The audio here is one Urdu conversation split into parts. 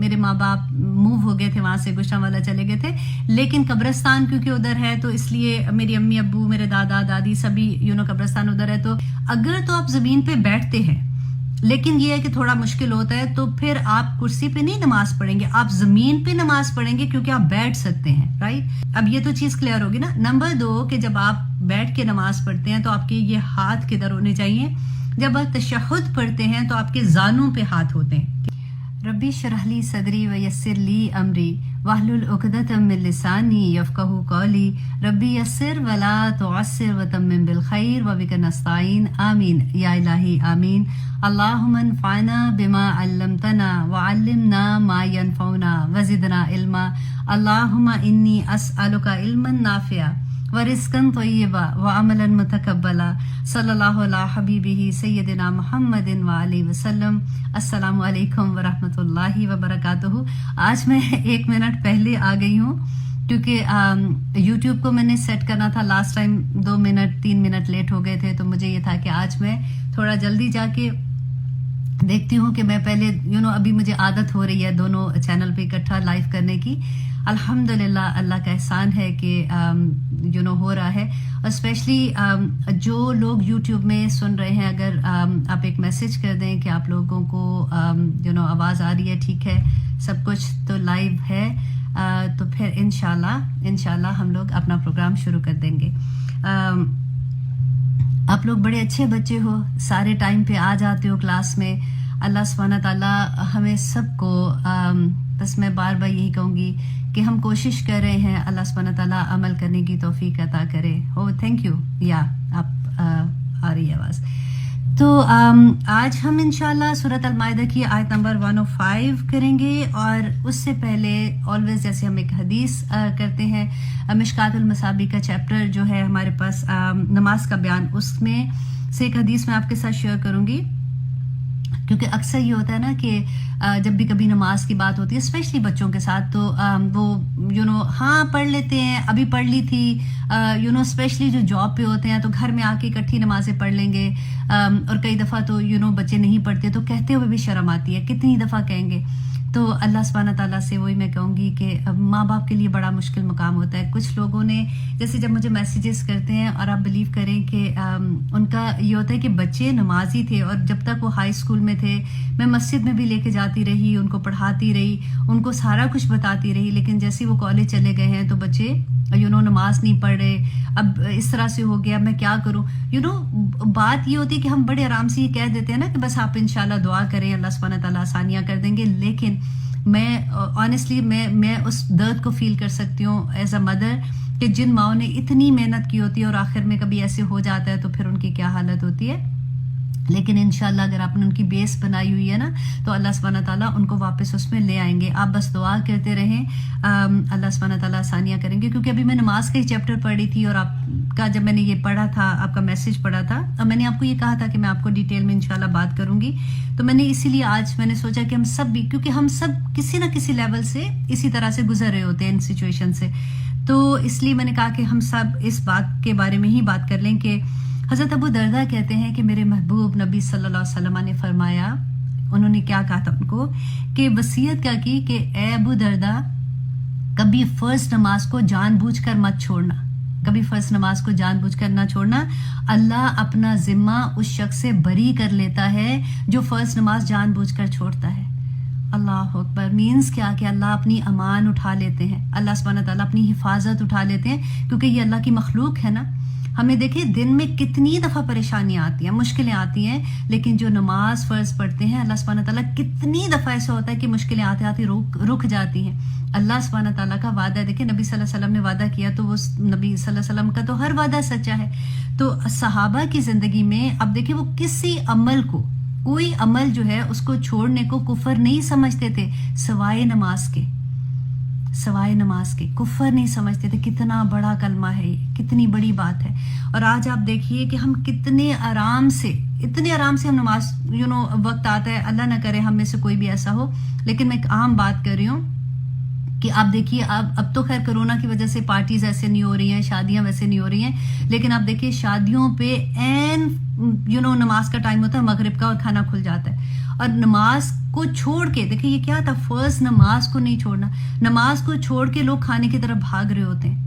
میرے ماں باپ موو ہو گئے تھے وہاں سے، گوشتانوالا چلے گئے تھے، لیکن قبرستان کیونکہ ادھر ہے تو اس لیے میری امی ابو میرے دادا دادی سبھی قبرستان ادھر ہے، تو اگر تو آپ زمین پہ بیٹھتے ہیں لیکن یہ ہے کہ تھوڑا مشکل ہوتا ہے، تو پھر آپ کرسی پہ نہیں نماز پڑھیں گے، آپ زمین پہ نماز پڑھیں گے کیونکہ آپ بیٹھ سکتے ہیں، رائٹ؟ اب یہ تو چیز کلیئر ہوگی نا۔ نمبر 2 کہ جب آپ بیٹھ کے نماز پڑھتے ہیں تو آپ کے یہ ہاتھ کدھر ہونے چاہیے؟ جب آپ تشہد پڑھتے ہیں تو آپ کے زانوں پہ ہاتھ ہوتے ہیں۔ ربی اشرح لی صدری ویسر لی امری واحلل عقدۃ من لسانی یفقہوا قولی ربی یسر ولا تعسر وتمم بالخیر وبک نستعین آمین یا الہی آمین۔ اللہم انفعنا بما علمتنا وعلمنا ما ینفعنا وزدنا علما۔ اللہم انی اسألک علما نافعا ورزقا طیبا وعملا متقبلا۔ صلی اللہ علی حبیبہ سیدنا محمد وآلہ وسلم۔ السلام علیکم ورحمۃ اللہ وبرکاتہ۔ آج میں 1 منٹ پہلے آ گئی ہوں کیونکہ یوٹیوب کو میں نے سیٹ کرنا تھا، last time 2 minute 3 minute late ہو گئے تھے، تو مجھے یہ تھا کہ آج میں تھوڑا جلدی جا کے دیکھتی ہوں کہ میں پہلے ابھی مجھے عادت ہو رہی ہے دونوں چینل پہ اکٹھا لائیو کرنے کی۔ الحمدللہ اللہ کا احسان ہے کہ ہو رہا ہے، اور اسپیشلی جو لوگ یوٹیوب میں سن رہے ہیں، اگر آپ ایک میسج کر دیں کہ آپ لوگوں کو آواز آ رہی ہے، ٹھیک ہے، سب کچھ تو لائیو ہے، تو پھر انشاءاللہ ہم لوگ اپنا پروگرام شروع کر دیں گے۔ آپ لوگ بڑے اچھے بچے ہو، سارے ٹائم پہ آ جاتے ہو کلاس میں۔ اللہ سبحانہ تعالیٰ ہمیں سب کو بس میں بار بار یہی کہوں گی کہ ہم کوشش کر رہے ہیں، اللہ سبحانہ تعالیٰ عمل کرنے کی توفیق عطا کرے۔ تھینک یو، یا آپ آ رہی ہے آواز۔ تو آج ہم انشاءاللہ سورۃ المائدہ کی آیت نمبر 105 کریں گے، اور اس سے پہلے آلویز جیسے ہم ایک حدیث کرتے ہیں، مشکات المصابیح کا چیپٹر جو ہے ہمارے پاس نماز کا بیان، اس میں سے ایک حدیث میں آپ کے ساتھ شیئر کروں گی، کیونکہ اکثر یہ ہوتا ہے نا کہ جب بھی کبھی نماز کی بات ہوتی ہے اسپیشلی بچوں کے ساتھ، تو وہ ہاں پڑھ لیتے ہیں، ابھی پڑھ لی تھی، اسپیشلی جو جاب پہ ہوتے ہیں تو گھر میں آ کے اکٹھی نمازیں پڑھ لیں گے، اور کئی دفعہ تو بچے نہیں پڑھتے تو کہتے ہوئے بھی شرم آتی ہے، کتنی دفعہ کہیں گے۔ تو اللہ سبحانہ تعالیٰ سے وہی میں کہوں گی کہ ماں باپ کے لیے بڑا مشکل مقام ہوتا ہے۔ کچھ لوگوں نے جیسے جب مجھے میسیجز کرتے ہیں، اور آپ بلیو کریں کہ ان کا یہ ہوتا ہے کہ بچے نمازی تھے، اور جب تک وہ ہائی اسکول میں تھے میں مسجد میں بھی لے کے جاتی رہی، ان کو پڑھاتی رہی، ان کو سارا کچھ بتاتی رہی، لیکن جیسے وہ کالج چلے گئے ہیں تو بچے نماز نہیں پڑھ رہے، اب اس طرح سے ہو گیا، میں کیا کروں؟ بات یہ ہوتی ہے کہ ہم بڑے آرام سے یہ کہہ دیتے ہیں نا کہ بس آپ انشاءاللہ دعا کریں، اللہ سبحانہ تعالیٰ آسانیاں کر دیں گے، لیکن میں آنیسٹلی میں اس درد کو فیل کر سکتی ہوں ایز اے مدر کہ جن ماؤں نے اتنی محنت کی ہوتی ہے اور آخر میں کبھی ایسے ہو جاتا ہے تو پھر ان کی کیا حالت ہوتی ہے۔ لیکن انشاءاللہ اگر آپ نے ان کی بیس بنائی ہوئی ہے نا تو اللہ سبحانہ تعالیٰ ان کو واپس اس میں لے آئیں گے۔ آپ بس دعا کرتے رہیں، اللہ سبحانہ تعالیٰ آسانیاں کریں گے، کیونکہ ابھی میں نماز کا ہی چیپٹر پڑھ رہی تھی، اور آپ کا جب میں نے یہ پڑھا تھا، آپ کا میسج پڑھا تھا، اور میں نے آپ کو یہ کہا تھا کہ میں آپ کو ڈیٹیل میں انشاءاللہ بات کروں گی، تو میں نے اسی لیے آج میں نے سوچا کہ ہم سب بھی، کیونکہ ہم سب کسی نہ کسی لیول سے اسی طرح سے گزر رہے ہوتے ہیں ان سچویشن سے، تو اس لیے میں نے کہا کہ ہم سب اس بات کے بارے میں ہی بات کر لیں کہ حضرت ابو دردہ کہتے ہیں کہ میرے محبوب نبی صلی اللہ علیہ وسلم نے فرمایا، انہوں نے کیا کہا تھا ان کو کہ وصیت کیا کی کہ اے ابو دردہ، کبھی فرض نماز کو جان بوجھ کر مت چھوڑنا، کبھی فرض نماز کو جان بوجھ کر نہ چھوڑنا، اللہ اپنا ذمہ اس شخص سے بری کر لیتا ہے جو فرض نماز جان بوجھ کر چھوڑتا ہے۔ اللہ اکبر، مینس کیا کہ اللہ اپنی امان اٹھا لیتے ہیں، اللہ سبحانہ تعالیٰ اپنی حفاظت اٹھا لیتے ہیں، کیونکہ یہ اللہ کی مخلوق ہے نا۔ ہمیں دیکھیں دن میں کتنی دفعہ پریشانیاں آتی ہیں، مشکلیں آتی ہیں، لیکن جو نماز فرض پڑھتے ہیں اللہ سبحانہ تعالیٰ کتنی دفعہ ایسا ہوتا ہے کہ مشکلیں آتے آتے رک جاتی ہیں۔ اللہ سبحانہ تعالیٰ کا وعدہ دیکھیں، نبی صلی اللہ علیہ وسلم نے وعدہ کیا تو وہ نبی صلی اللہ علیہ وسلم کا تو ہر وعدہ سچا ہے۔ تو صحابہ کی زندگی میں اب دیکھیں وہ کسی عمل کو، کوئی عمل جو ہے اس کو چھوڑنے کو کفر نہیں سمجھتے تھے سوائے نماز کے، سوائے نماز کے کفر نہیں سمجھتے تھے۔ کتنا بڑا کلمہ ہے یہ، کتنی بڑی بات ہے۔ اور آج آپ دیکھیے کہ ہم کتنے آرام سے ہم نماز وقت آتا ہے، اللہ نہ کرے ہم میں سے کوئی بھی ایسا ہو، لیکن میں ایک عام بات کر رہی ہوں کہ آپ دیکھیے اب تو خیر کرونا کی وجہ سے پارٹیز ایسے نہیں ہو رہی ہیں، شادیاں ویسے نہیں ہو رہی ہیں، لیکن آپ دیکھیے شادیوں پہ نماز کا ٹائم ہوتا ہے مغرب کا، اور کھانا کھل جاتا ہے، اور نماز کو چھوڑ کے, دیکھیں یہ کیا تھا, فرض نماز کو نہیں چھوڑنا, نماز کو چھوڑ کے لوگ کھانے کی طرف بھاگ رہے ہوتے ہیں.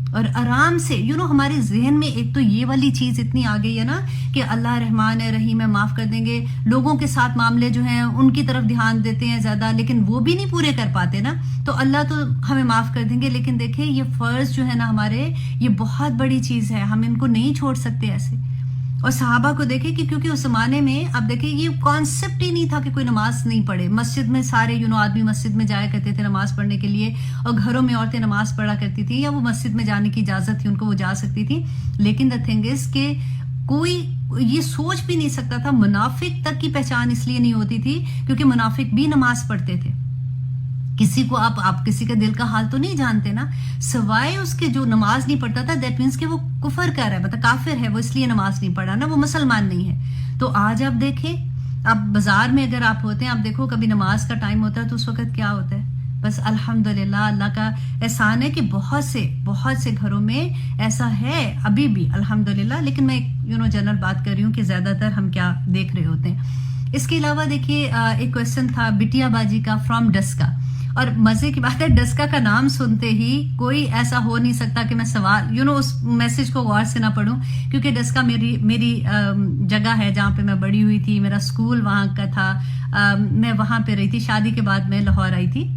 اور آرام سے ہمارے ذہن میں ایک تو یہ والی چیز اتنی آ گئی ہے نا کہ اللہ رحمان ہے رحیم ہے, معاف کر دیں گے. لوگوں کے ساتھ معاملے جو ہیں ان کی طرف دھیان دیتے ہیں زیادہ, لیکن وہ بھی نہیں پورے کر پاتے نا, تو اللہ تو ہمیں معاف کر دیں گے. لیکن دیکھیں یہ فرض جو ہے نا ہمارے, یہ بہت بڑی چیز ہے, ہم ان کو نہیں چھوڑ سکتے ایسے. اور صحابہ کو دیکھیں کہ کیونکہ اس زمانے میں اب دیکھیں یہ کانسیپٹ ہی نہیں تھا کہ کوئی نماز نہیں پڑھے. مسجد میں سارے آدمی مسجد میں جایا کرتے تھے نماز پڑھنے کے لیے, اور گھروں میں عورتیں نماز پڑھا کرتی تھیں, یا وہ مسجد میں جانے کی اجازت تھی ان کو, وہ جا سکتی تھی. لیکن دا تھنگ از کہ کوئی یہ سوچ بھی نہیں سکتا تھا. منافق تک کی پہچان اس لیے نہیں ہوتی تھی کیونکہ منافق بھی نماز پڑھتے تھے. کسی کو آپ کسی کا دل کا حال تو نہیں جانتے نا, سوائے اس کے جو نماز نہیں پڑھتا تھا, دیٹ مینس کہ وہ کفر کر رہا ہے, مطلب کافر ہے, وہ اس لیے نماز نہیں پڑھا نا, وہ مسلمان نہیں ہے. تو آج آپ دیکھیں, اب بازار میں اگر آپ ہوتے ہیں, آپ دیکھو کبھی نماز کا ٹائم ہوتا ہے تو اس وقت کیا ہوتا ہے, بس الحمدللہ اللہ کا احسان ہے کہ بہت سے گھروں میں ایسا ہے ابھی بھی الحمدللہ. لیکن میں جنرل بات کر رہی ہوں کہ زیادہ تر ہم کیا دیکھ رہے ہوتے ہیں. اس کے علاوہ دیکھیے ایک کویسچن تھا بٹیا باجی کا فرام ڈسکا, اور مزے کی بات ہے ڈسکا کا نام سنتے ہی کوئی ایسا ہو نہیں سکتا کہ میں سوال اس میسج کو غور سے نہ پڑھوں, کیونکہ ڈسکا میری جگہ ہے جہاں پہ میں بڑی ہوئی تھی, میرا اسکول وہاں کا تھا, میں وہاں پہ رہی تھی. شادی کے بعد میں لاہور آئی تھی,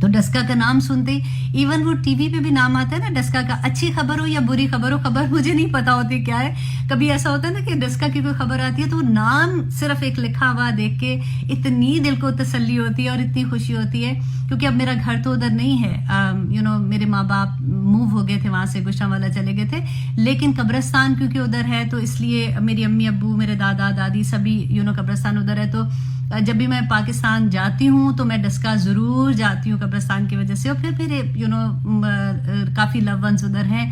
تو ڈسکا کا نام سنتے ہی, ایون وہ ٹی وی پہ بھی نام آتا ہے نا ڈسکا کا, اچھی خبر ہو یا بری خبر ہو, خبر مجھے نہیں پتا ہوتی کیا ہے. کبھی ایسا ہوتا ہے نا کہ ڈسکا کی کوئی خبر آتی ہے تو نام صرف ایک لکھا ہوا دیکھ کے اتنی دل کو تسلی ہوتی ہے اور اتنی خوشی ہوتی ہے, کیونکہ اب میرا گھر تو ادھر نہیں ہے, میرے ماں باپ موو ہو گئے تھے وہاں سے, گوشتانوالا چلے گئے تھے, لیکن قبرستان کیونکہ ادھر ہے تو اس لیے میری امی ابو میرے دادا دادی سبھی قبرستان ادھر ہے. تو جب بھی میں پاکستان جاتی ہوں تو میں ڈسکا ضرور جاتی ہوں قبرستان کی وجہ سے, اور پھر کافی لو ونز ادھر ہیں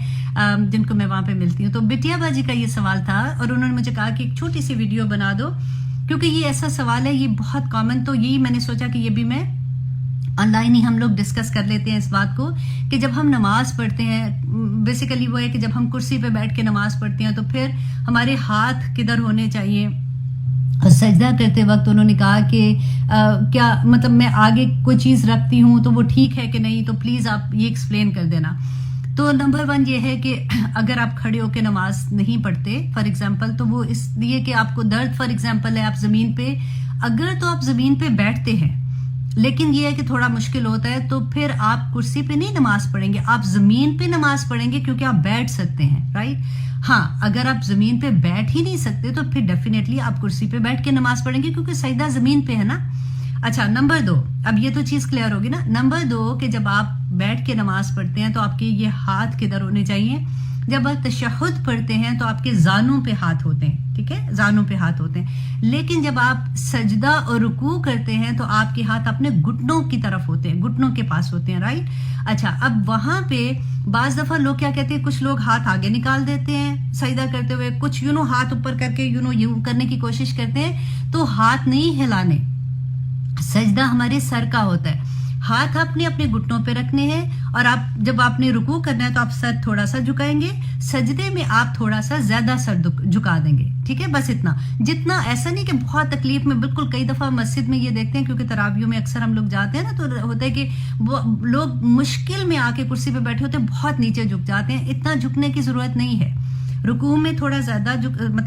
جن کو میں وہاں پہ ملتی ہوں. تو بٹیا باجی کا یہ سوال تھا, اور انہوں نے مجھے کہا کہ ایک چھوٹی سی ویڈیو بنا دو, کیونکہ یہ ایسا سوال ہے, یہ بہت کامن. تو یہی میں نے سوچا کہ یہ بھی میں آن لائن ہی ہم لوگ ڈسکس کر لیتے ہیں اس بات کو, کہ جب ہم نماز پڑھتے ہیں, بیسیکلی وہ ہے کہ جب ہم کرسی پہ بیٹھ کے نماز پڑھتے ہیں تو پھر ہمارے ہاتھ کدھر ہونے چاہیے. اور سجدہ کرتے وقت انہوں نے کہا کہ کیا مطلب میں آگے کوئی چیز رکھتی ہوں تو وہ ٹھیک ہے کہ نہیں, تو پلیز آپ یہ ایکسپلین کر دینا. تو نمبر 1 یہ ہے کہ اگر آپ کھڑے ہو کے نماز نہیں پڑھتے فار ایگزامپل, تو وہ اس لیے کہ آپ کو درد فار ایگزامپل ہے, آپ زمین پہ اگر تو آپ زمین پہ بیٹھتے ہیں, لیکن یہ ہے کہ تھوڑا مشکل ہوتا ہے, تو پھر آپ کرسی پہ نہیں نماز پڑھیں گے, آپ زمین پہ نماز پڑھیں گے, کیونکہ آپ بیٹھ سکتے ہیں, رائٹ. ہاں اگر آپ زمین پہ بیٹھ ہی نہیں سکتے تو پھر ڈیفینیٹلی آپ کرسی پہ بیٹھ کے نماز پڑھیں گے, کیونکہ سجدہ زمین پہ ہے نا. اچھا نمبر 2, اب یہ تو چیز کلیئر ہوگی نا. نمبر 2 کہ جب آپ بیٹھ کے نماز پڑھتے ہیں تو آپ کے یہ ہاتھ کدھر ہونے چاہیے. جب آپ تشہد پڑھتے ہیں تو آپ کے زانوں پہ ہاتھ ہوتے ہیں, ٹھیک ہے, زانوں پہ ہاتھ ہوتے ہیں. لیکن جب آپ سجدہ اور رکوع کرتے ہیں تو آپ کے ہاتھ اپنے گھٹنوں کی طرف ہوتے ہیں, گھٹنوں کے پاس ہوتے ہیں, رائٹ. اچھا اب وہاں پہ بعض دفعہ لوگ کیا کہتے ہیں, کچھ لوگ ہاتھ آگے نکال دیتے ہیں سجدہ کرتے ہوئے, کچھ ہاتھ اوپر کر کے یوں کرنے کی کوشش کرتے ہیں. تو ہاتھ نہیں ہلانے, سجدہ ہمارے سر کا ہوتا ہے, ہاتھ اپنے گھٹنوں پہ رکھنے ہیں, اور آپ جب آپ نے رکوع کرنا ہے تو آپ سر تھوڑا سا جھکائیں گے, سجدے میں آپ تھوڑا سا زیادہ سر جھکا دیں گے, ٹھیک ہے. بس اتنا, جتنا, ایسا نہیں کہ بہت تکلیف میں, بالکل. کئی دفعہ مسجد میں یہ دیکھتے ہیں, کیونکہ تراویحوں میں اکثر ہم لوگ جاتے ہیں نا, تو ہوتا ہے کہ وہ لوگ مشکل میں آ کے کرسی پہ بیٹھے ہوتے ہیں, بہت نیچے جھک جاتے ہیں. اتنا جھکنے کی ضرورت نہیں ہے. رکوع میں تھوڑا زیادہ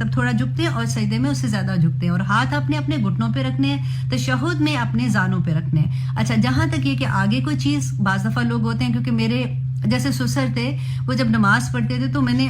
تھوڑا جھکتے ہیں, اور سجدے میں اس سے زیادہ جھکتے ہیں, اور ہاتھ اپنے گھٹنوں پہ رکھنے ہیں, تشہد میں اپنے زانوں پہ رکھنے ہیں. اچھا جہاں تک یہ کہ آگے کوئی چیز, بعض دفعہ لوگ ہوتے ہیں, کیونکہ میرے جیسے سسر تھے, وہ جب نماز پڑھتے تھے تو میں نے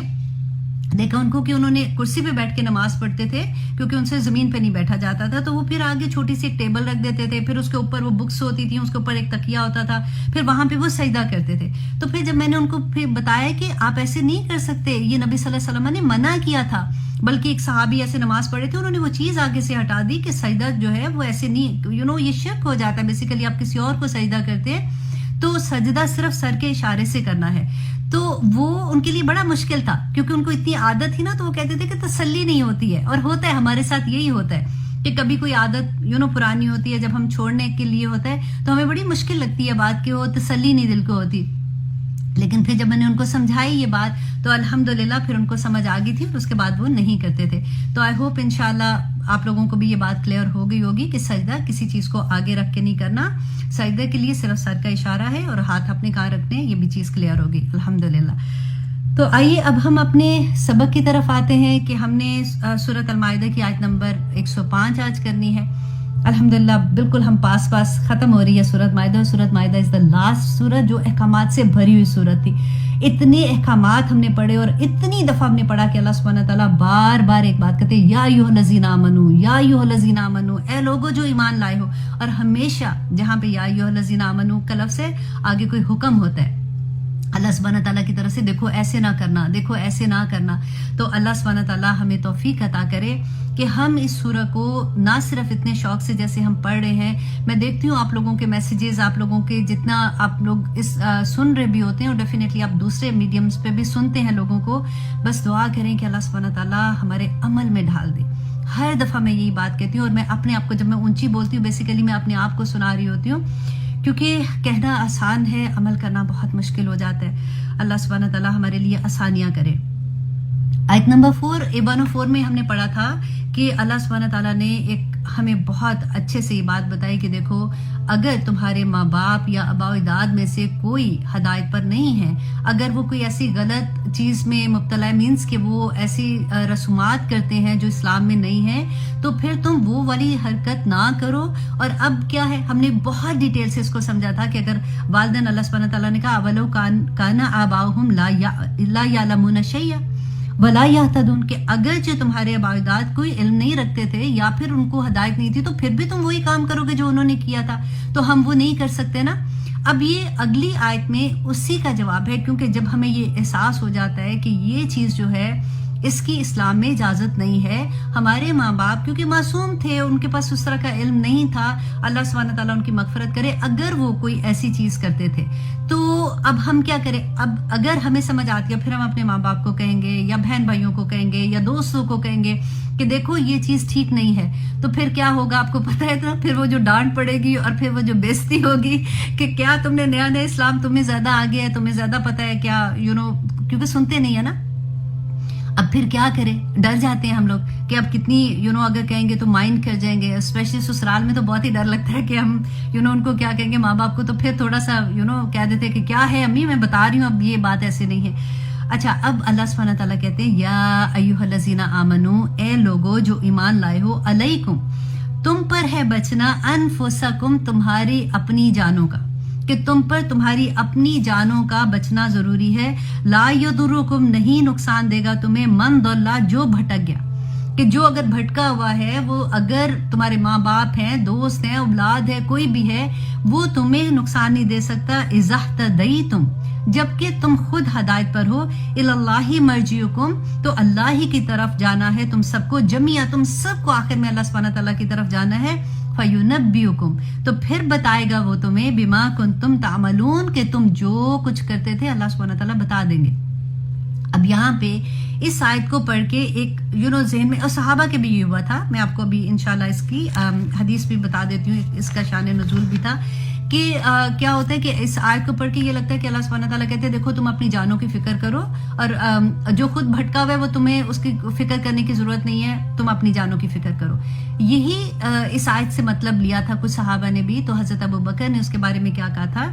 دیکھا ان کو کہ انہوں نے کرسی پہ بیٹھ کے نماز پڑھتے تھے, کیونکہ ان سے زمین پہ نہیں بیٹھا جاتا تھا. تو وہ پھر آگے چھوٹی سی ایک ٹیبل رکھ دیتے تھے, پھر اس کے اوپر وہ بکس ہوتی تھیں, اس کے اوپر ایک تکیا ہوتا تھا, پھر وہاں پہ وہ سجدہ کرتے تھے. تو پھر جب میں نے ان کو پھر بتایا کہ آپ ایسے نہیں کر سکتے, یہ نبی صلی اللہ علیہ وسلم نے منع کیا تھا, بلکہ ایک صحابی ایسے نماز پڑھے تھے, انہوں نے وہ چیز آگے سے ہٹا دی کہ سجدہ جو ہے وہ ایسے نہیں, یہ شرک ہو جاتا ہے. بیسیکلی آپ کسی اور کو سجدہ کرتے ہیں تو سجدہ صرف سر کے اشارے سے کرنا ہے. تو وہ ان کے لیے بڑا مشکل تھا, کیونکہ ان کو اتنی عادت تھی نا, تو وہ کہتے تھے کہ تسلی نہیں ہوتی ہے. اور ہوتا ہے, ہمارے ساتھ یہی ہوتا ہے کہ کبھی کوئی عادت پرانی ہوتی ہے, جب ہم چھوڑنے کے لیے ہوتا ہے تو ہمیں بڑی مشکل لگتی ہے بات, کہ وہ تسلی نہیں دل کو ہوتی. لیکن پھر جب میں نے ان کو سمجھائی یہ بات تو الحمدللہ پھر ان کو سمجھ آ گئی تھی, اور اس کے بعد وہ نہیں کرتے تھے. تو آئی ہوپ انشاءاللہ آپ لوگوں کو بھی یہ بات کلیئر ہو گئی ہوگی کہ سجدہ کسی چیز کو آگے رکھ کے نہیں کرنا، سجدے کے لیے صرف سر کا اشارہ ہے اور ہاتھ اپنے کہاں رکھنے ہیں، یہ بھی چیز کلیئر ہوگی الحمدللہ۔ تو آئیے اب ہم اپنے سبق کی طرف آتے ہیں کہ ہم نے سورۃ المائدہ کی آیت نمبر 105 آج کرنی ہے۔ الحمدللہ بالکل ہم پاس ختم ہو رہی ہے سورۃ مائدہ، اور سورۃ مائدہ از دا لاسٹ سورت جو احکامات سے بھری ہوئی سورت تھی۔ اتنے احکامات ہم نے پڑھے اور اتنی دفعہ ہم نے پڑھا کہ اللہ سبحانہ تعالیٰ بار بار ایک بات کہتے ہیں، یا ایھا الذین آمنوا، یا ایھا الذین آمنوا، اے لوگو جو ایمان لائے ہو۔ اور ہمیشہ جہاں پہ یا ایھا الذین آمنوا کا لفظ ہے آگے کوئی حکم ہوتا ہے اللہ سبحانہ تعالیٰ کی طرف سے، دیکھو ایسے نہ کرنا، دیکھو ایسے نہ کرنا۔ تو اللہ سبحانہ تعالیٰ ہمیں توفیق عطا کرے کہ ہم اس سورہ کو نہ صرف اتنے شوق سے جیسے ہم پڑھ رہے ہیں، میں دیکھتی ہوں آپ لوگوں کے میسیجز، آپ لوگوں کے جتنا آپ لوگ اس سن رہے بھی ہوتے ہیں، اور ڈیفینیٹلی آپ دوسرے میڈیمز پہ بھی سنتے ہیں لوگوں کو، بس دعا کریں کہ اللہ سبحانہ تعالیٰ ہمارے عمل میں ڈھال دے۔ ہر دفعہ میں یہی بات کہتی ہوں، اور میں اپنے آپ کو جب میں اونچی بولتی ہوں بیسیکلی میں اپنے آپ کو سنا رہی ہوتی ہوں، کیونکہ کہنا آسان ہے، عمل کرنا بہت مشکل ہو جاتا ہے۔ اللہ سبحانہ تعالیٰ ہمارے لیے آسانیاں کرے۔ آیت نمبر 104 میں ہم نے پڑھا تھا کہ اللہ سبحانہ تعالیٰ نے ایک ہمیں بہت اچھے سے یہ بات بتائی کہ دیکھو اگر تمہارے ماں باپ یا آباء و اجداد میں سے کوئی ہدایت پر نہیں ہے، اگر وہ کوئی ایسی غلط چیز میں مبتلا ہے، مینس کہ وہ ایسی رسومات کرتے ہیں جو اسلام میں نہیں ہے، تو پھر تم وہ والی حرکت نہ کرو۔ اور اب کیا ہے، ہم نے بہت ڈیٹیل سے اس کو سمجھا تھا کہ اگر والدین، اللہ سبحانہ تعالیٰ نے کہا اولو کان آباؤہم لا یعلمون شیئا ولا یہتدون، کہ اگرچہ تمہارے آباء و اجداد کوئی علم نہیں رکھتے تھے یا پھر ان کو ہدایت نہیں تھی، تو پھر بھی تم وہی کام کرو گے جو انہوں نے کیا تھا، تو ہم وہ نہیں کر سکتے نا۔ اب یہ اگلی آیت میں اسی کا جواب ہے، کیونکہ جب ہمیں یہ احساس ہو جاتا ہے کہ یہ چیز جو ہے اس کی اسلام میں اجازت نہیں ہے، ہمارے ماں باپ کیونکہ معصوم تھے، ان کے پاس اس طرح کا علم نہیں تھا، اللہ سبحانہ تعالیٰ ان کی مغفرت کرے، اگر وہ کوئی ایسی چیز کرتے تھے تو اب ہم کیا کریں؟ اب اگر ہمیں سمجھ آتی ہے پھر ہم اپنے ماں باپ کو کہیں گے یا بہن بھائیوں کو کہیں گے یا دوستوں کو کہیں گے کہ دیکھو یہ چیز ٹھیک نہیں ہے، تو پھر کیا ہوگا آپ کو پتہ ہے نا، پھر وہ جو ڈانٹ پڑے گی اور پھر وہ جو بےزتی ہوگی کہ کیا تم نے نیا نیا اسلام تمہیں زیادہ آگے ہے، تمہیں زیادہ پتہ ہے کیا، کیونکہ سنتے نہیں ہے نا۔ اب پھر کیا کریں، ڈر جاتے ہیں ہم لوگ کہ اب کتنی اگر کہیں گے تو مائنڈ کر جائیں گے، اسپیشلی سسرال میں تو بہت ہی ڈر لگتا ہے کہ ہم ان کو کیا کہیں گے ماں باپ کو، تو پھر تھوڑا سا کہہ دیتے کہ کیا ہے امی میں بتا رہی ہوں اب یہ بات ایسے نہیں ہے۔ اچھا، اب اللہ سبحانہ تعالیٰ کہتے ہیں یا ایھا الذین آمنو، اے لوگو جو ایمان لائے ہو، علیکم تم پر ہے بچنا، انفسکم تمہاری اپنی جانوں کا، کہ تم پر تمہاری اپنی جانوں کا بچنا ضروری ہے، لا یضرکم نہیں نقصان دے گا تمہیں، من ضل جو بھٹک گیا، کہ جو اگر بھٹکا ہوا ہے، وہ اگر تمہارے ماں باپ ہیں، دوست ہیں، اولاد ہے، کوئی بھی ہے، وہ تمہیں نقصان نہیں دے سکتا، اذا اہتدیتم جبکہ تم خود ہدایت پر ہو، اللہ مرجعکم تو اللہ ہی کی طرف جانا ہے تم سب کو، جمیعا تم سب کو آخر میں اللہ سبحانہ تعالیٰ کی طرف جانا ہے، فَيُنَبِّئُكُم تو پھر بتائے گا وہ تمہیں، بما کنتم تعملون کہ تم جو کچھ کرتے تھے اللہ سبحانہ تعالیٰ بتا دیں گے۔ اب یہاں پہ اس آیت کو پڑھ کے ایک ذہن میں، اور صحابہ کے بھی یہ ہوا تھا، میں آپ کو ابھی انشاءاللہ اس کی حدیث بھی بتا دیتی ہوں، اس کا شان نزول بھی تھا کہ کیا ہوتا ہے کہ اس آیت کو پڑھ کے یہ لگتا ہے کہ اللہ سبحانہ تعالیٰ کہتے ہیں دیکھو تم اپنی جانوں کی فکر کرو، اور جو خود بھٹکا ہوا ہے وہ تمہیں اس کی فکر کرنے کی ضرورت نہیں ہے، تم اپنی جانوں کی فکر کرو۔ یہی اس آیت سے مطلب لیا تھا کچھ صحابہ نے بھی، تو حضرت ابوبکر نے اس کے بارے میں کیا کہا تھا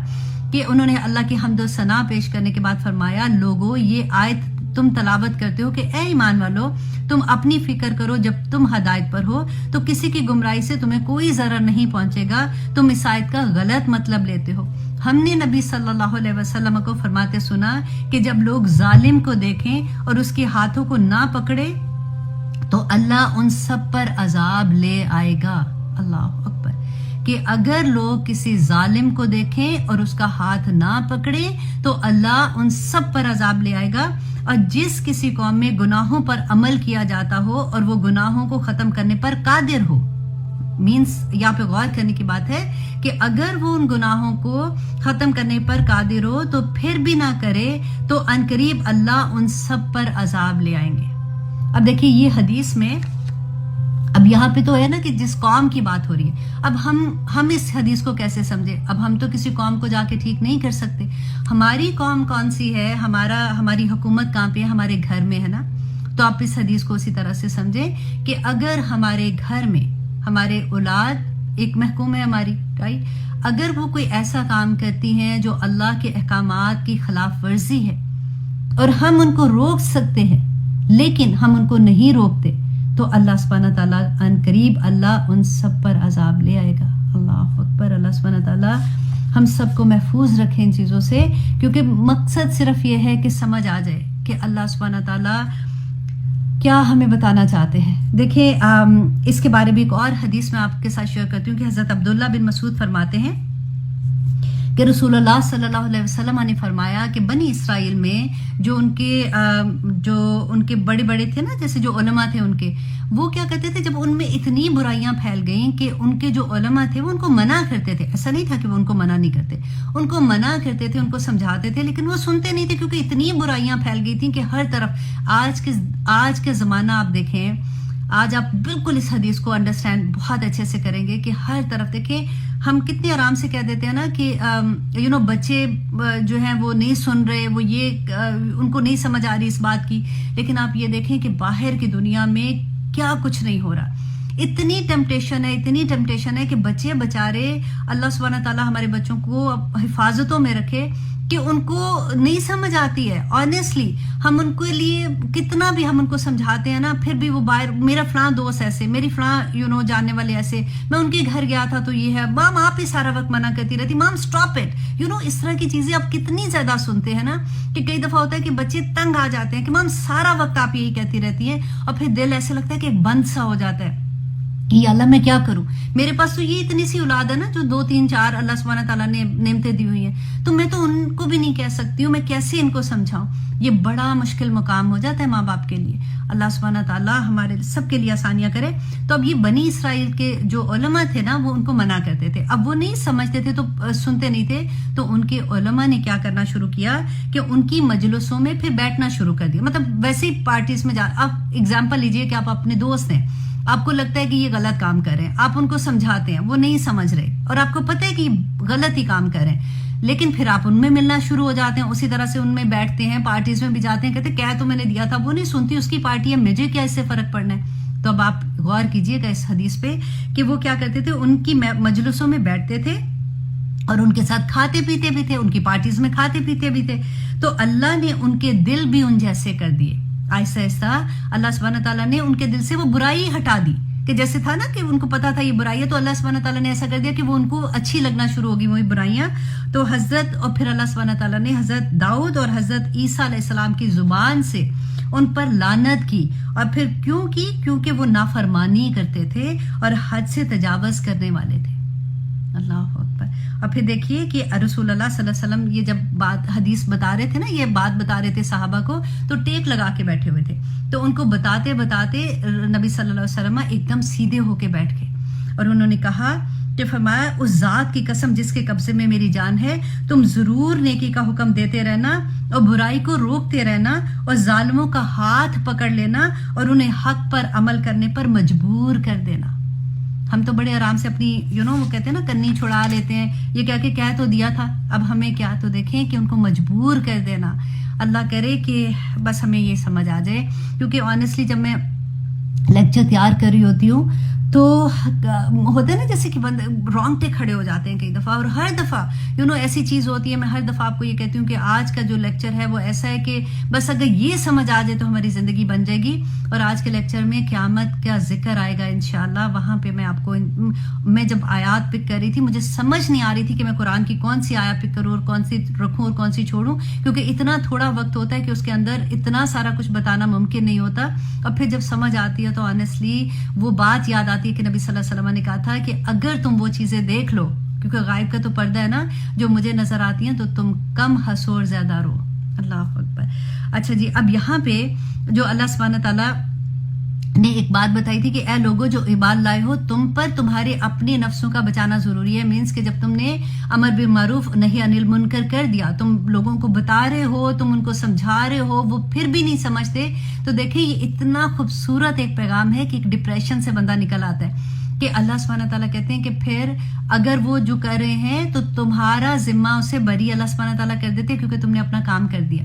کہ انہوں نے اللہ کی حمد و ثنا پیش کرنے کے بعد فرمایا، لوگو یہ آیت تم تلاوت کرتے ہو کہ اے ایمان والو تم اپنی فکر کرو، جب تم ہدایت پر ہو تو کسی کی گمراہی سے تمہیں کوئی ضرر نہیں پہنچے گا، تم اس آیت کا غلط مطلب لیتے ہو۔ ہم نے نبی صلی اللہ علیہ وسلم کو فرماتے سنا کہ جب لوگ ظالم کو دیکھیں اور اس کے ہاتھوں کو نہ پکڑے تو اللہ ان سب پر عذاب لے آئے گا۔ اللہ اکبر، کہ اگر لوگ کسی ظالم کو دیکھیں اور اس کا ہاتھ نہ پکڑے تو اللہ ان سب پر عذاب لے آئے گا، اور جس کسی قوم میں گناہوں پر عمل کیا جاتا ہو اور وہ گناہوں کو ختم کرنے پر قادر ہو، مینس یہاں پہ غور کرنے کی بات ہے کہ اگر وہ ان گناہوں کو ختم کرنے پر قادر ہو تو پھر بھی نہ کرے تو عنقریب اللہ ان سب پر عذاب لے آئیں گے۔ اب دیکھیے یہ حدیث میں، اب یہاں پہ تو ہے نا کہ جس قوم کی بات ہو رہی ہے، اب ہم اس حدیث کو کیسے سمجھے؟ اب ہم تو کسی قوم کو جا کے ٹھیک نہیں کر سکتے، ہماری قوم کون سی ہے، ہماری حکومت کہاں پہ ہے، ہمارے گھر میں ہے نا، تو آپ اس حدیث کو اسی طرح سے سمجھیں کہ اگر ہمارے گھر میں ہمارے اولاد ایک محکوم ہے ہماری، رائٹ، اگر وہ کوئی ایسا کام کرتی ہیں جو اللہ کے احکامات کی خلاف ورزی ہے اور ہم ان کو روک سکتے ہیں لیکن ہم ان کو نہیں روکتے، تو اللہ سبحانہ تعالیٰ ان قریب اللہ ان سب پر عذاب لے آئے گا۔ اللہ اکبر۔ اللہ سبحانہ تعالیٰ ہم سب کو محفوظ رکھیں ان چیزوں سے، کیونکہ مقصد صرف یہ ہے کہ سمجھ آ جائے کہ اللہ سبحانہ تعالیٰ کیا ہمیں بتانا چاہتے ہیں۔ دیکھیں اس کے بارے میں ایک اور حدیث میں آپ کے ساتھ شیئر کرتی ہوں کہ حضرت عبداللہ بن مسعود فرماتے ہیں کہ رسول اللہ صلی اللہ علیہ وسلم نے فرمایا کہ بنی اسرائیل میں جو ان کے بڑے بڑے تھے نا، جیسے جو علماء تھے ان کے، وہ کیا کرتے تھے جب ان میں اتنی برائیاں پھیل گئیں کہ ان کے جو علماء تھے وہ ان کو منع کرتے تھے۔ ایسا نہیں تھا کہ وہ ان کو منع نہیں کرتے، ان کو منع کرتے تھے، ان کو سمجھاتے تھے، لیکن وہ سنتے نہیں تھے کیونکہ اتنی برائیاں پھیل گئی تھیں کہ ہر طرف آج کے زمانہ آپ دیکھیں، آج آپ بالکل اس حدیث کو انڈرسٹینڈ بہت اچھے سے کریں گے کہ ہر طرف دیکھیں ہم کتنے آرام سے کہہ دیتے ہیں نا کہ بچے جو ہیں وہ نہیں سن رہے، وہ یہ ان کو نہیں سمجھ آ رہی اس بات کی، لیکن آپ یہ دیکھیں کہ باہر کی دنیا میں کیا کچھ نہیں ہو رہا۔ اتنی ٹیمپٹیشن ہے کہ بچے بچارے، اللہ سبحانہ تعالیٰ ہمارے بچوں کو حفاظتوں میں رکھے کہ ان کو نہیں سمجھ آتی ہے۔ آنیسٹلی ہم ان کے لیے کتنا بھی ہم ان کو سمجھاتے ہیں نا، پھر بھی وہ باہر، میرا فلاں دوست ایسے، میری فلاں جاننے والے ایسے، میں ان کے گھر گیا تھا تو یہ ہے، مام آپ ہی سارا وقت منع کرتی رہتی، مام اسٹاپ اٹ، اس طرح کی چیزیں آپ کتنی زیادہ سنتے ہیں نا کہ کئی دفعہ ہوتا ہے کہ بچے تنگ آ جاتے ہیں کہ مام سارا وقت آپ یہی کہتی رہتی ہیں، اور پھر دل ایسے لگتا ہے کہ ایک بند سا ہو جاتا ہے کہ یا اللہ میں کیا کروں، میرے پاس تو یہ اتنی سی اولاد ہے نا جو 2 3 4 اللہ سبحانہ تعالیٰ نے نعمتیں دی ہوئی ہیں، تو میں تو ان کو بھی نہیں کہہ سکتی ہوں، میں کیسے ان کو سمجھاؤں۔ یہ بڑا مشکل مقام ہو جاتا ہے ماں باپ کے لیے۔ اللہ سبحانہ تعالیٰ ہمارے سب کے لیے آسانیاں کرے۔ تو اب یہ بنی اسرائیل کے جو علماء تھے نا، وہ ان کو منع کرتے تھے، اب وہ نہیں سمجھتے تھے تو سنتے نہیں تھے، تو ان کے علماء نے کیا کرنا شروع کیا کہ ان کی مجلسوں میں پھر بیٹھنا شروع کر دیا۔ مطلب ویسے ہی پارٹیز میں اب ایگزامپل لیجئے کہ آپ اپنے دوست ہیں، آپ کو لگتا ہے کہ یہ غلط کام کر رہے ہیں، آپ ان کو سمجھاتے ہیں، وہ نہیں سمجھ رہے اور آپ کو پتہ ہے کہ یہ غلط ہی کام کر رہے ہیں، لیکن پھر آپ ان میں ملنا شروع ہو جاتے ہیں، اسی طرح سے ان میں بیٹھتے ہیں، پارٹیز میں بھی جاتے ہیں، کہتے ہیں کیا تو میں نے دیا تھا، وہ نہیں سنتی، اس کی پارٹی ہے، مجھے کیا اس سے فرق پڑنا ہے۔ تو اب آپ غور کیجئے گا اس حدیث پہ کہ وہ کیا کرتے تھے، ان کی مجلسوں میں بیٹھتے تھے اور ان کے ساتھ کھاتے پیتے بھی تھے، ان کی پارٹیز میں کھاتے پیتے بھی تھے، تو اللہ نے ان کے دل بھی ان جیسے کر دیے۔ آہستہ آہستہ اللہ سبحانہ تعالیٰ نے ان کے دل سے وہ برائی ہٹا دی، کہ جیسے تھا نا کہ ان کو پتا تھا یہ برائی ہے، تو اللہ سبحانہ تعالیٰ نے ایسا کر دیا کہ وہ ان کو اچھی لگنا شروع ہوگی وہی برائیاں۔ تو اور پھر اللہ سبحانہ تعالیٰ نے حضرت داؤد اور حضرت عیسیٰ علیہ السلام کی زبان سے ان پر لعنت کی، اور پھر کیوں کی؟ کیونکہ وہ نافرمانی کرتے تھے اور حد سے تجاوز کرنے والے تھے۔ اللہ اکبر۔ اور پھر دیکھیے کہ رسول اللہ صلی اللہ علیہ وسلم یہ جب حدیث بتا رہے تھے نا، یہ بات بتا رہے تھے صحابہ کو، تو ٹیک لگا کے بیٹھے ہوئے تھے، تو ان کو بتاتے بتاتے نبی صلی اللہ علیہ وسلم ایک دم سیدھے ہو کے بیٹھ گئے، اور انہوں نے کہا کہ فرمایا اس ذات کی قسم جس کے قبضے میں میری جان ہے، تم ضرور نیکی کا حکم دیتے رہنا اور برائی کو روکتے رہنا اور ظالموں کا ہاتھ پکڑ لینا اور انہیں حق پر عمل کرنے پر مجبور کر دینا۔ ہم تو بڑے آرام سے اپنی وہ کہتے ہیں نا کنی چھڑا لیتے ہیں، یہ کہہ تو دیا تھا، اب ہمیں کیا، تو دیکھیں کہ ان کو مجبور کر دینا۔ اللہ کرے کہ بس ہمیں یہ سمجھ آ جائے، کیونکہ آنیسٹلی جب میں لیکچر تیار کر رہی ہوتی ہوں تو ہوتا ہے نا جیسے کہ بندے رونگٹے کھڑے ہو جاتے ہیں کئی دفعہ، اور ہر دفعہ ایسی چیز ہوتی ہے، میں ہر دفعہ آپ کو یہ کہتی ہوں کہ آج کا جو لیکچر ہے وہ ایسا ہے کہ بس اگر یہ سمجھ آ جائے تو ہماری زندگی بن جائے گی۔ اور آج کے لیکچر میں قیامت کا ذکر آئے گا انشاءاللہ، وہاں پہ میں آپ کو میں جب آیات پک کر رہی تھی مجھے سمجھ نہیں آ رہی تھی کہ میں قرآن کی کون سی آیات پک کروں اور کون سی رکھوں اور کون سی چھوڑوں، کیونکہ اتنا تھوڑا وقت ہوتا ہے کہ اس کے اندر اتنا سارا کچھ بتانا ممکن نہیں ہوتا۔ اور پھر جب سمجھ آتی ہے تو آنیسٹلی وہ بات یاد آتی ہے کہ نبی صلی اللہ علیہ وسلم نے کہا تھا کہ اگر تم وہ چیزیں دیکھ لو، کیونکہ غائب کا تو پردہ ہے نا، جو مجھے نظر آتی ہیں، تو تم کم ہنسو اور زیادہ رو۔ اللہ اکبر۔ اچھا جی، اب یہاں پہ جو اللہ سبحانہ تعالیٰ نے ایک بات بتائی تھی کہ اے لوگوں جو ایمان لائے ہو، تم پر تمہارے اپنے نفسوں کا بچانا ضروری ہے، مینس کہ جب تم نے امر بالمعروف نہی عن المنکر کر دیا، تم لوگوں کو بتا رہے ہو، تم ان کو سمجھا رہے ہو، وہ پھر بھی نہیں سمجھتے، تو دیکھیں یہ اتنا خوبصورت ایک پیغام ہے کہ ایک ڈپریشن سے بندہ نکل آتا ہے، کہ اللہ سبحانہ تعالیٰ کہتے ہیں کہ پھر اگر وہ جو کر رہے ہیں تو تمہارا ذمہ اسے بری اللہ سبحانہ تعالیٰ کر دیتے، کیونکہ تم نے اپنا کام کر دیا۔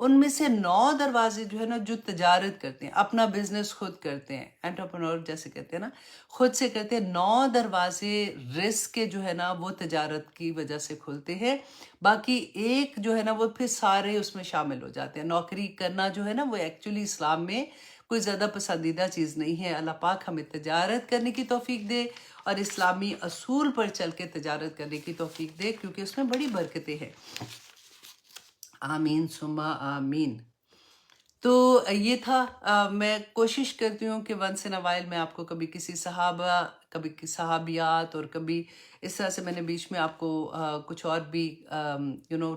ان میں سے 9 دروازے جو ہے نا جو تجارت کرتے ہیں، اپنا بزنس خود کرتے ہیں، انٹرپرنور جیسے کہتے ہیں نا، خود سے کرتے ہیں. 9 دروازے رزق کے جو ہے نا وہ تجارت کی وجہ سے کھلتے ہیں. باقی ایک جو ہے نا وہ پھر سارے اس میں شامل ہو جاتے ہیں. نوکری کرنا جو ہے نا وہ ایکچولی اسلام میں کوئی زیادہ پسندیدہ چیز نہیں ہے. اللہ پاک ہمیں تجارت کرنے کی توفیق دے اور اسلامی اصول پر چل کے تجارت کرنے کی توفیق دے، کیونکہ اس میں بڑی برکتیں ہیں. آمین ثم آمین. تو یہ تھا. میں کوشش کرتی ہوں کہ ونس ان وائل میں آپ کو کبھی کسی صحابہ، کبھی صحابیات، اور کبھی اس طرح سے میں نے بیچ میں آپ کو کچھ اور بھی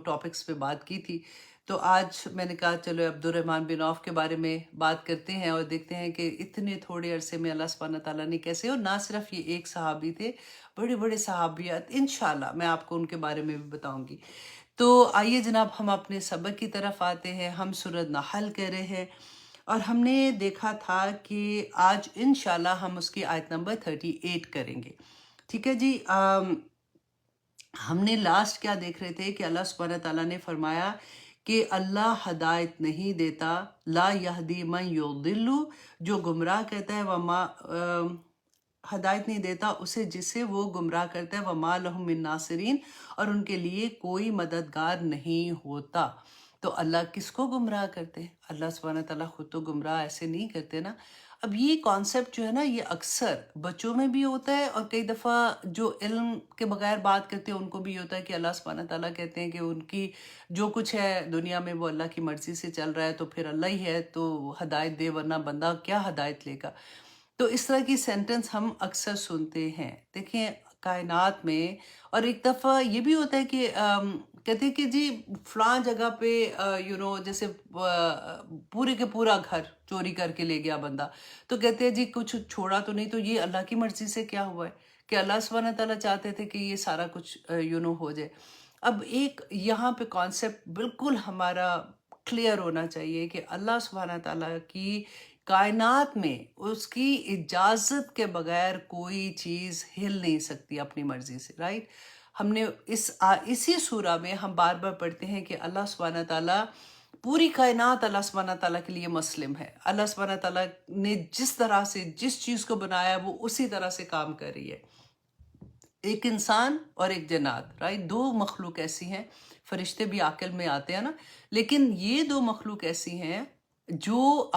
ٹاپکس پہ بات کی تھی. تو آج میں نے کہا چلو عبد الرحمن بن عوف کے بارے میں بات کرتے ہیں اور دیکھتے ہیں کہ اتنے تھوڑے عرصے میں اللہ سبحانہ تعالیٰ نے کیسے، اور نہ صرف یہ ایک صحابی تھے، بڑے بڑے صحابیات انشاءاللہ میں آپ کو ان کے بارے میں بھی بتاؤں گی. تو آئیے جناب ہم اپنے سبق کی طرف آتے ہیں. ہم سورۃ نحل کر رہے ہیں اور ہم نے دیکھا تھا کہ آج انشاءاللہ ہم اس کی آیت نمبر 38 کریں گے. ٹھیک ہے جی. ہم نے لاسٹ کیا دیکھ رہے تھے کہ اللہ سبحانہ تعالیٰ نے فرمایا کہ اللہ ہدایت نہیں دیتا، لا یہدی من یضل، جو گمراہ کرتا ہے، وما ہدایت نہیں دیتا اسے جسے وہ گمراہ کرتا ہے، وما لہم من ناصرین، اور ان کے لیے کوئی مددگار نہیں ہوتا. تو اللہ کس کو گمراہ کرتے ہیں؟ اللہ سبحانہ تعالیٰ خود تو گمراہ ایسے نہیں کرتے نا. اب یہ کانسیپٹ جو ہے نا یہ اکثر بچوں میں بھی ہوتا ہے، اور کئی دفعہ جو علم کے بغیر بات کرتے ہیں ان کو بھی ہوتا ہے کہ اللہ سبحانہ تعالیٰ کہتے ہیں کہ ان کی جو کچھ ہے دنیا میں وہ اللہ کی مرضی سے چل رہا ہے، تو پھر اللہ ہی ہے تو ہدایت دے، ورنہ بندہ کیا ہدایت لے گا. تو اس طرح کی سینٹنس ہم اکثر سنتے ہیں. دیکھیں کائنات میں، اور ایک دفعہ یہ بھی ہوتا ہے کہ کہتے ہیں کہ جی فلاں جگہ پہ جیسے پورے کے پورا گھر چوری کر کے لے گیا بندہ، تو کہتے ہیں جی کچھ چھوڑا تو نہیں، تو یہ اللہ کی مرضی سے کیا ہوا ہے کہ اللہ سبحانہ تعالیٰ چاہتے تھے کہ یہ سارا کچھ ہو جائے. اب ایک یہاں پہ کانسیپٹ بالکل ہمارا کلیئر ہونا چاہیے کہ اللہ سبحانہ تعالیٰ کی کائنات میں اس کی اجازت کے بغیر کوئی چیز ہل نہیں سکتی اپنی مرضی سے. رائٹ. ہم نے اسی سورہ میں ہم بار بار پڑھتے ہیں کہ اللہ سبحانہ تعالیٰ، پوری کائنات اللہ سبحانہ تعالیٰ کے لیے مسلم ہے. اللہ سبحانہ تعالیٰ نے جس طرح سے جس چیز کو بنایا وہ اسی طرح سے کام کر رہی ہے. ایک انسان اور ایک جنات، رائٹ، 2 مخلوق ایسی ہیں. فرشتے بھی عقل میں آتے ہیں نا، لیکن یہ 2 مخلوق ایسی ہیں جو